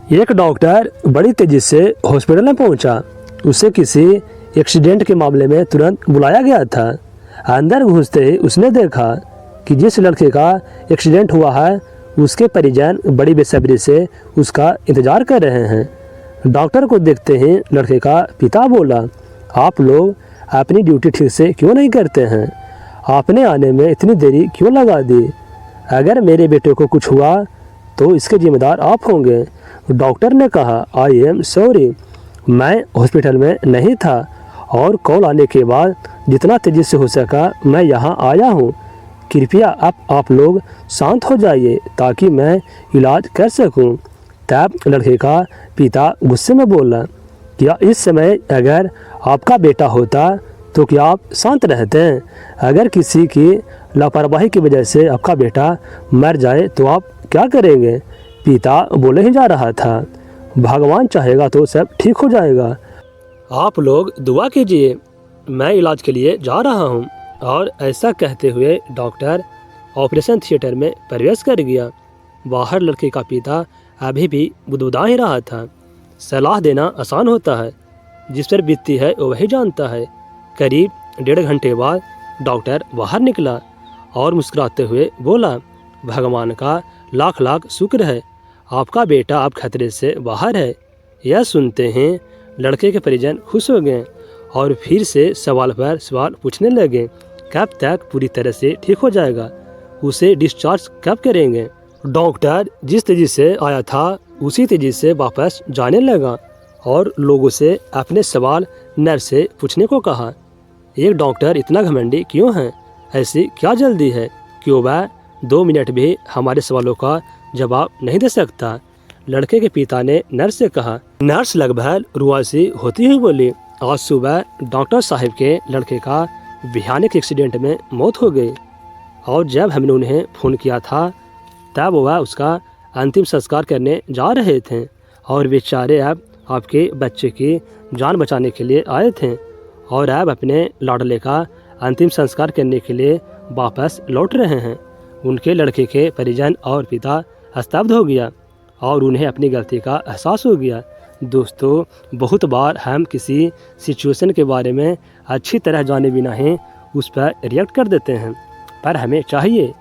एक डॉक्टर बड़ी तेजी से हॉस्पिटल में पहुंचा। उसे किसी एक्सीडेंट के मामले में तुरंत बुलाया गया था। अंदर घुसते ही उसने देखा कि जिस लड़के का एक्सीडेंट हुआ है उसके परिजन बड़ी बेसब्री से उसका इंतजार कर रहे हैं। डॉक्टर को देखते ही लड़के का पिता बोला, आप लोग अपनी ड्यूटी ठीक से क्यों नहीं करते हैं? आपने आने में इतनी देरी क्यों लगा दी? अगर मेरे बेटे को कुछ हुआ तो इसके जिम्मेदार आप होंगे। डॉक्टर ने कहा, आई एम सॉरी, मैं हॉस्पिटल में नहीं था और कॉल आने के बाद जितना तेज़ी से हो सका मैं यहाँ आया हूँ। कृपया आप लोग शांत हो जाइए ताकि मैं इलाज कर सकूँ। तब लड़के का पिता गुस्से में बोला, क्या इस समय अगर आपका बेटा होता तो क्या आप शांत रहते हैं? अगर किसी की लापरवाही की वजह से आपका बेटा मर जाए तो आप क्या करेंगे? पिता बोले ही जा रहा था, भगवान चाहेगा तो सब ठीक हो जाएगा। आप लोग दुआ कीजिए, मैं इलाज के लिए जा रहा हूँ। और ऐसा कहते हुए डॉक्टर ऑपरेशन थिएटर में प्रवेश कर गया। बाहर लड़के का पिता अभी भी बुदबुदा ही रहा था। सलाह देना आसान होता है, जिस पर बीतती है वही जानता है। करीब 1.5 घंटे बाद डॉक्टर बाहर निकला और मुस्कुराते हुए बोला, भगवान का लाख लाख शुक्र है, आपका बेटा अब खतरे से बाहर है। यह सुनते हैं लड़के के परिजन खुश हो गए और फिर से सवाल पर सवाल पूछने लगे। कब तक पूरी तरह से ठीक हो जाएगा? उसे डिस्चार्ज कब करेंगे? डॉक्टर जिस तेजी से आया था उसी तेजी से वापस जाने लगा और लोगों से अपने सवाल नर्स से पूछने को कहा। एक डॉक्टर इतना घमंडी क्यों है? ऐसी क्या जल्दी है कि वह 2 मिनट भी हमारे सवालों का जवाब नहीं दे सकता? लड़के के पिता ने नर्स से कहा। नर्स लगभग रुआसी होती हुई बोली, आज सुबह डॉक्टर साहब के लड़के का भयानक एक्सीडेंट में मौत हो गई और जब हमने उन्हें फ़ोन किया था तब वह उसका अंतिम संस्कार करने जा रहे थे और बेचारे अब आपके बच्चे की जान बचाने के लिए आए थे और अब अपने लाडले का अंतिम संस्कार करने के लिए वापस लौट रहे हैं। उनके लड़के के परिजन और पिता स्तब्ध हो गया और उन्हें अपनी गलती का एहसास हो गया। दोस्तों, बहुत बार हम किसी सिचुएशन के बारे में अच्छी तरह जाने बिना ही उस पर रिएक्ट कर देते हैं, पर हमें चाहिए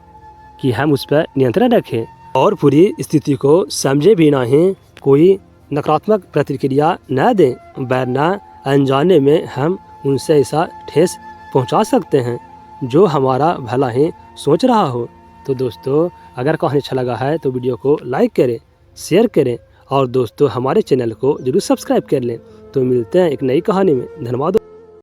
कि हम उस पर नियंत्रण रखें और पूरी स्थिति को समझे बिना ही कोई नकारात्मक प्रतिक्रिया न दें, वरना अनजाने में हम उनसे ऐसा ठेस पहुंचा सकते हैं जो हमारा भला ही सोच रहा हो। तो दोस्तों, अगर कहानी अच्छा लगा है तो वीडियो को लाइक करें, शेयर करें और दोस्तों हमारे चैनल को जरूर सब्सक्राइब कर लें। तो मिलते हैं एक नई कहानी में। धन्यवाद।